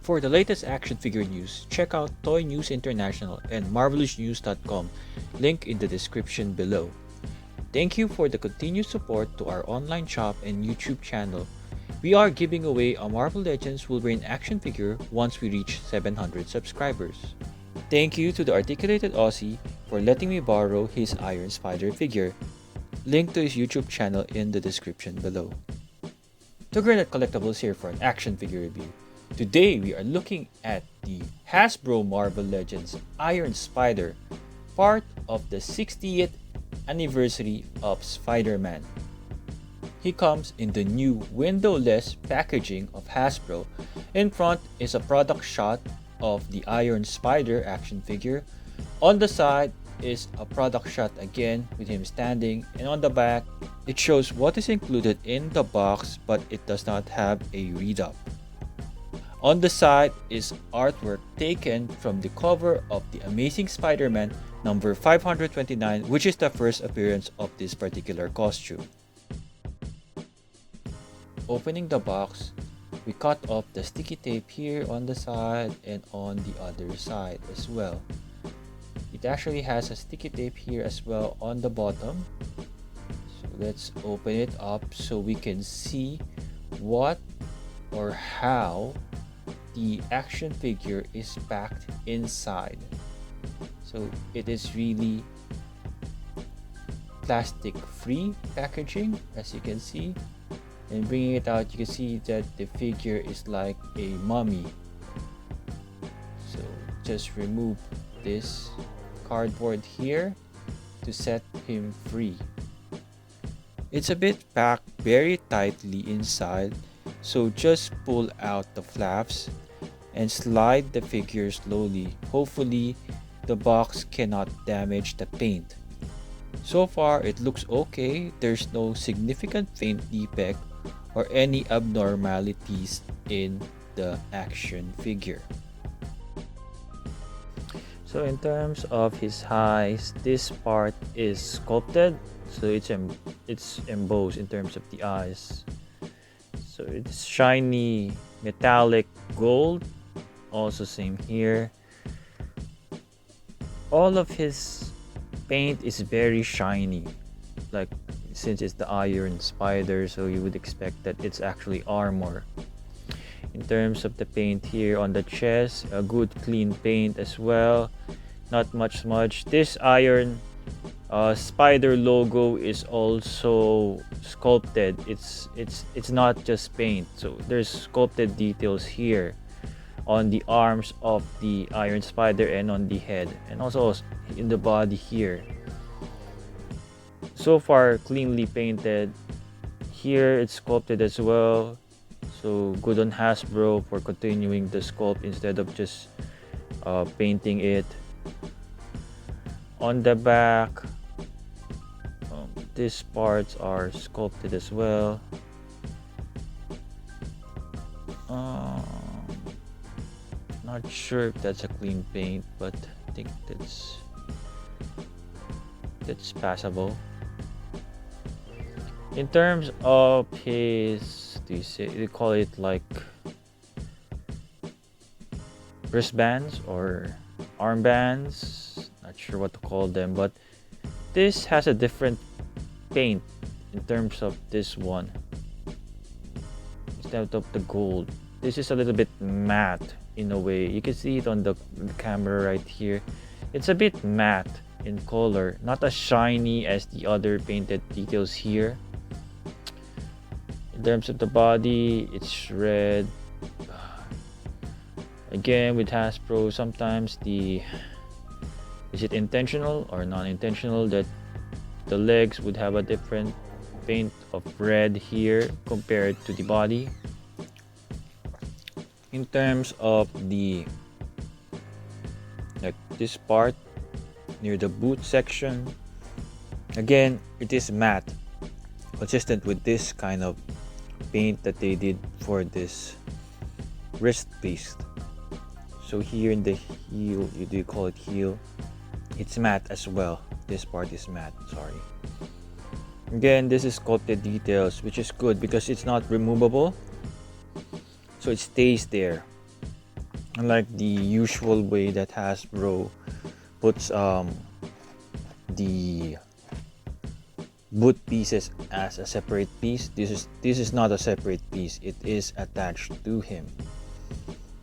For the latest action figure news, check out Toy News International and marvelousnews.com, link in the description below. Thank you for the continued support to our online shop and YouTube channel. We are giving away a Marvel Legends Wolverine action figure once we reach 700 subscribers. Thank you to the Articulated Aussie for letting me borrow his Iron Spider figure. Link to his YouTube channel in the description below. To Granite Collectibles here for an action figure review. Today we are looking at the Hasbro Marvel Legends Iron Spider, part of the 60th anniversary of Spider-Man. He comes in the new windowless packaging of Hasbro. In front is a product shot of the Iron Spider action figure. On the side is a product shot again with him standing, and on the back it shows what is included in the box, but it does not have a read-up. On the side is artwork taken from the cover of the Amazing Spider-Man number 529, which is the first appearance of this particular costume. Opening the box, we cut off the sticky tape here on the side and on the other side as well. It actually has a sticky tape here as well on the bottom. So let's open it up so we can see what or how the action figure is packed inside. So it is really plastic free packaging, as you can see, and bringing it out you can see that the figure is like a mummy. So just remove this cardboard here to set him free. It's a bit packed very tightly inside, so just pull out the flaps and slide the figure slowly. Hopefully the box cannot damage the paint. So far it looks okay. There's no significant paint defect or any abnormalities in the action figure. So in terms of his eyes, this part is sculpted, so it's embossed in terms of the eyes. So it's shiny metallic gold, also same here. All of his paint is very shiny, like since it's the Iron Spider, so you would expect that it's actually armor. In terms of the paint here on the chest, a good clean paint as well, not much smudge. This Iron Spider logo is also sculpted. It's not just paint, so there's sculpted details here on the arms of the Iron Spider and on the head, and also in the body here. So far cleanly painted. Here it's sculpted as well, so good on Hasbro for continuing the sculpt instead of just painting it. On the back, these parts are sculpted as well. Not sure if that's a clean paint, but I think that's passable. In terms of his, you call it like wristbands or armbands, not sure what to call them, but this has a different paint in terms of this one. Instead of the gold, this is a little bit matte in a way. You can see it on the camera right here. It's a bit matte in color, not as shiny as the other painted details here. In terms of the body, it's red. Again, with Hasbro, sometimes is it intentional or non-intentional that the legs would have a different paint of red here compared to the body. In terms of the, like this part near the boot section, again it is matte, consistent with this kind of paint that they did for this wrist piece. So here in the heel, you do call it heel, it's matte as well. This part is matte, sorry. Again, this is sculpted details, which is good because it's not removable, so it stays there. Unlike the usual way that Hasbro puts the boot pieces as a separate piece, this is not a separate piece. It is attached to him.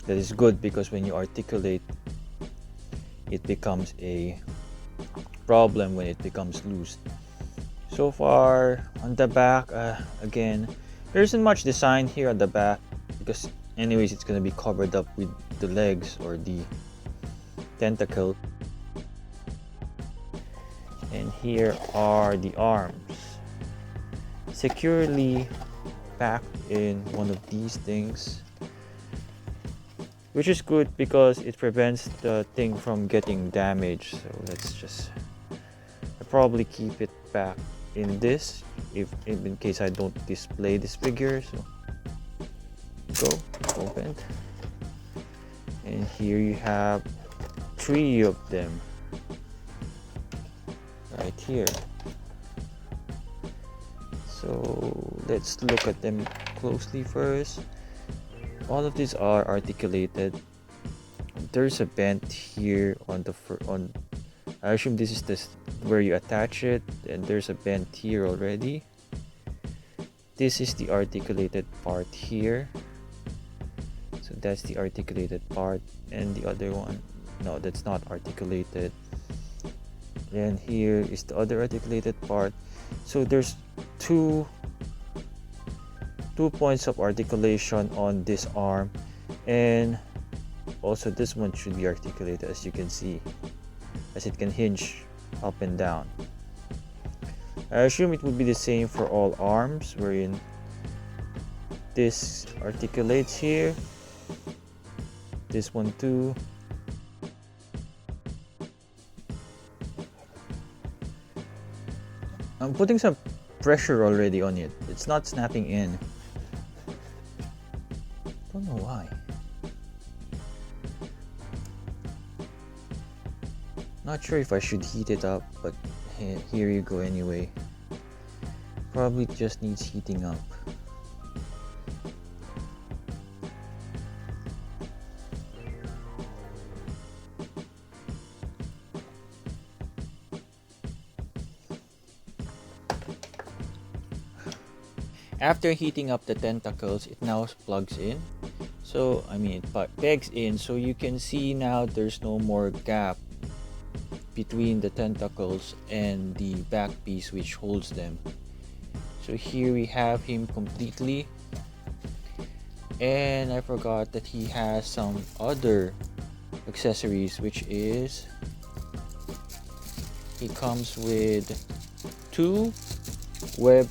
That is good because when you articulate, it becomes a problem when it becomes loose. So far on the back, again, there isn't much design here on the back because anyways it's gonna be covered up with the legs or the tentacle. And here are the arms, securely packed in one of these things, which is good because it prevents the thing from getting damaged. So let's just probably keep it back in this if in case I don't display this figure. So go opened, and here you have 3 of them right here. So let's look at them closely first. All of these are articulated. There's a vent here on the I assume this is where you attach it, and there's a vent here already. This is the articulated part here. So that's the articulated part, and the other one, no, that's not articulated. And here is the other articulated part. So there's two points of articulation on this arm, and also this one should be articulated, as you can see, as it can hinge up and down. I assume it would be the same for all arms, wherein this articulates here, this one too. I'm putting some pressure already on it. It's not snapping in. Don't know why. Not sure if I should heat it up, but here you go anyway. Probably just needs heating up. After heating up the tentacles, it now plugs in. So, I mean, it pegs in, so you can see now there's no more gap between the tentacles and the back piece which holds them. So here we have him completely. And I forgot that he has some other accessories, which is he comes with 2 web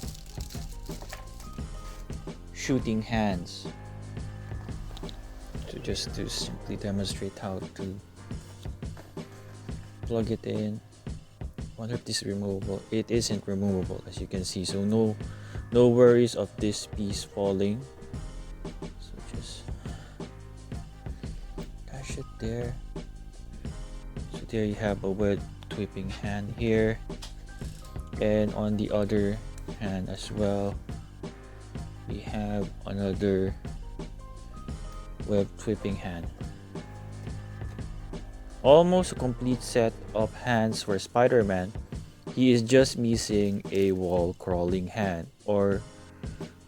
shooting hands. So just to simply demonstrate how to plug it in. Wonder if this is removable. It isn't removable, as you can see, so no worries of this piece falling. So just attach it there. So there you have a web whipping hand here, and on the other hand as well we have another web whipping hand. Almost a complete set of hands for Spider-Man. He is just missing a wall crawling hand, or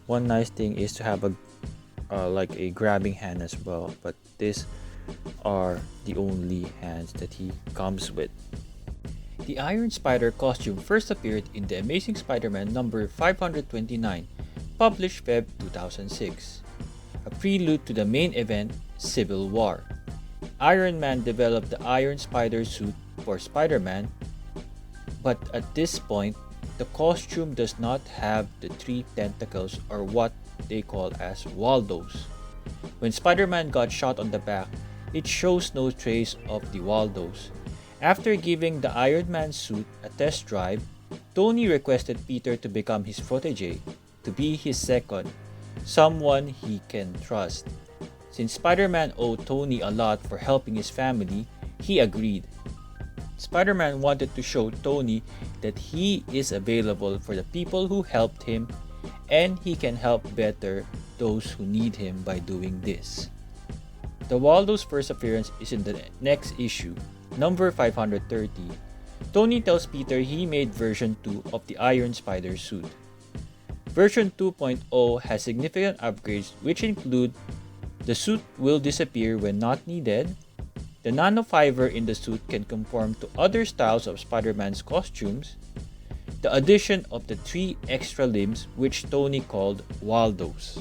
one nice thing is to have a like a grabbing hand as well, but these are the only hands that he comes with. The Iron Spider costume first appeared in The Amazing Spider-Man number 529, published Feb 2006, a prelude to the main event, Civil War. Iron Man developed the Iron Spider suit for Spider-Man, but at this point, the costume does not have the 3 tentacles, or what they call as Waldos. When Spider-Man got shot on the back, it shows no trace of the Waldos. After giving the Iron Man suit a test drive, Tony requested Peter to become his protege, to be his second, someone he can trust. Since Spider-Man owed Tony a lot for helping his family, he agreed. Spider-Man wanted to show Tony that he is available for the people who helped him, and he can help better those who need him by doing this. The Waldo's first appearance is in the next issue, number 530. Tony tells Peter he made version 2 of the Iron Spider suit. Version 2.0 has significant upgrades which include the suit will disappear when not needed, the nanofiber in the suit can conform to other styles of Spider-Man's costumes, the addition of the 3 extra limbs which Tony called Waldos.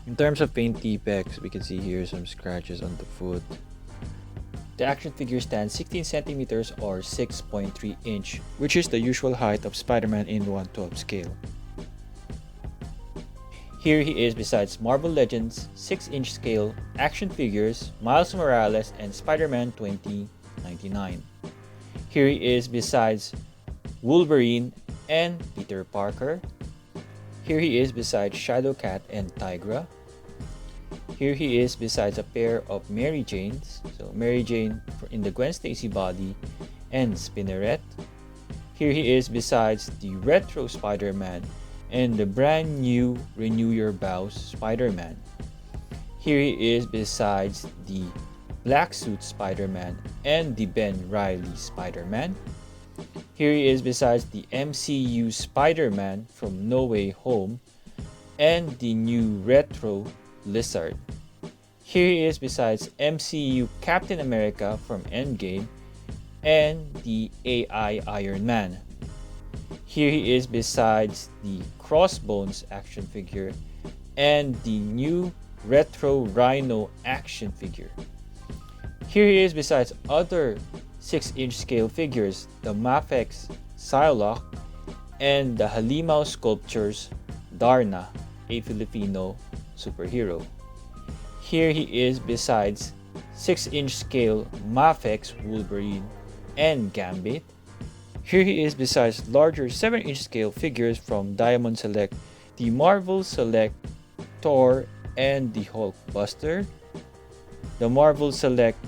In terms of paint defects, we can see here some scratches on the foot. The action figure stands 16 centimeters or 6.3 inch, which is the usual height of Spider-Man in 1/12 scale. Here he is besides Marvel Legends 6-inch scale action figures, Miles Morales and Spider-Man 2099. Here he is besides Wolverine and Peter Parker. Here he is besides Shadowcat and Tigra. Here he is besides a pair of Mary Janes, so Mary Jane in the Gwen Stacy body and Spinneret. Here he is besides the Retro Spider-Man and the brand new Renew Your Vows Spider-Man. Here he is besides the Black Suit Spider-Man and the Ben Reilly Spider-Man. Here he is besides the MCU Spider-Man from No Way Home and the new Retro Lizard. Here he is besides MCU Captain America from Endgame and the AI Iron Man. Here he is besides the Crossbones action figure and the new Retro Rhino action figure. Here he is besides other 6-inch scale figures, the Mafex Psylocke and the Halimaw Sculptures Darna, a Filipino superhero. Here he is besides 6-inch scale Mafex Wolverine and Gambit. Here he is besides larger 7-inch scale figures from Diamond Select, the Marvel Select Thor and the Hulkbuster, the Marvel Select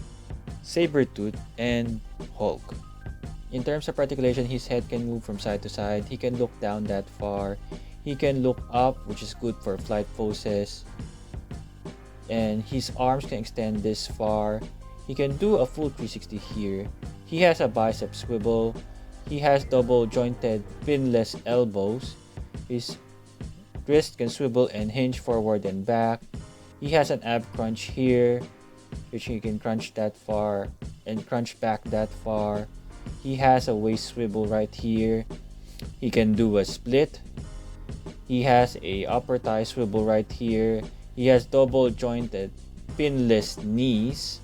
Sabretooth and Hulk. In terms of articulation, his head can move from side to side, he can look down that far, he can look up, which is good for flight poses, and his arms can extend this far. He can do a full 360 here. He has a bicep swivel. He has double jointed pinless elbows. His wrist can swivel and hinge forward and back. He has an ab crunch here, which he can crunch that far and crunch back that far. He has a waist swivel right here. He can do a split. He has a upper thigh swivel right here. He has double jointed pinless knees.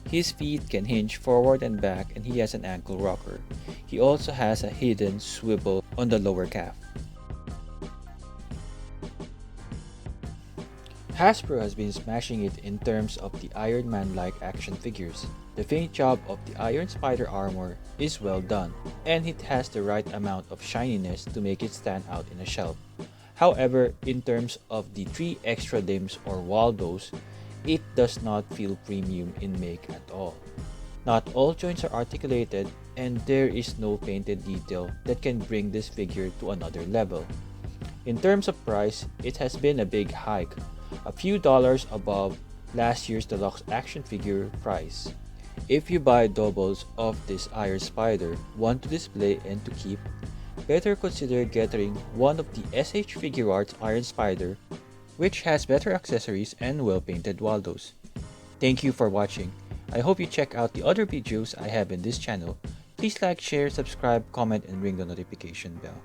His feet can hinge forward and back, and he has an ankle rocker. He also has a hidden swivel on the lower calf. Hasbro has been smashing it in terms of the Iron Man-like action figures. The paint job of the Iron Spider armor is well done, and it has the right amount of shininess to make it stand out in a shelf. However, in terms of the 3 extra limbs or Waldos, it does not feel premium in make at all. Not all joints are articulated, and there is no painted detail that can bring this figure to another level. In terms of price, it has been a big hike, a few dollars above last year's deluxe action figure price. If you buy doubles of this Iron Spider, one to display and to keep, better consider getting one of the SH Figure Arts Iron Spider, which has better accessories and well-painted Waldos. Thank you for watching. I hope you check out the other videos I have in this channel. Please like, share, subscribe, comment, and ring the notification bell.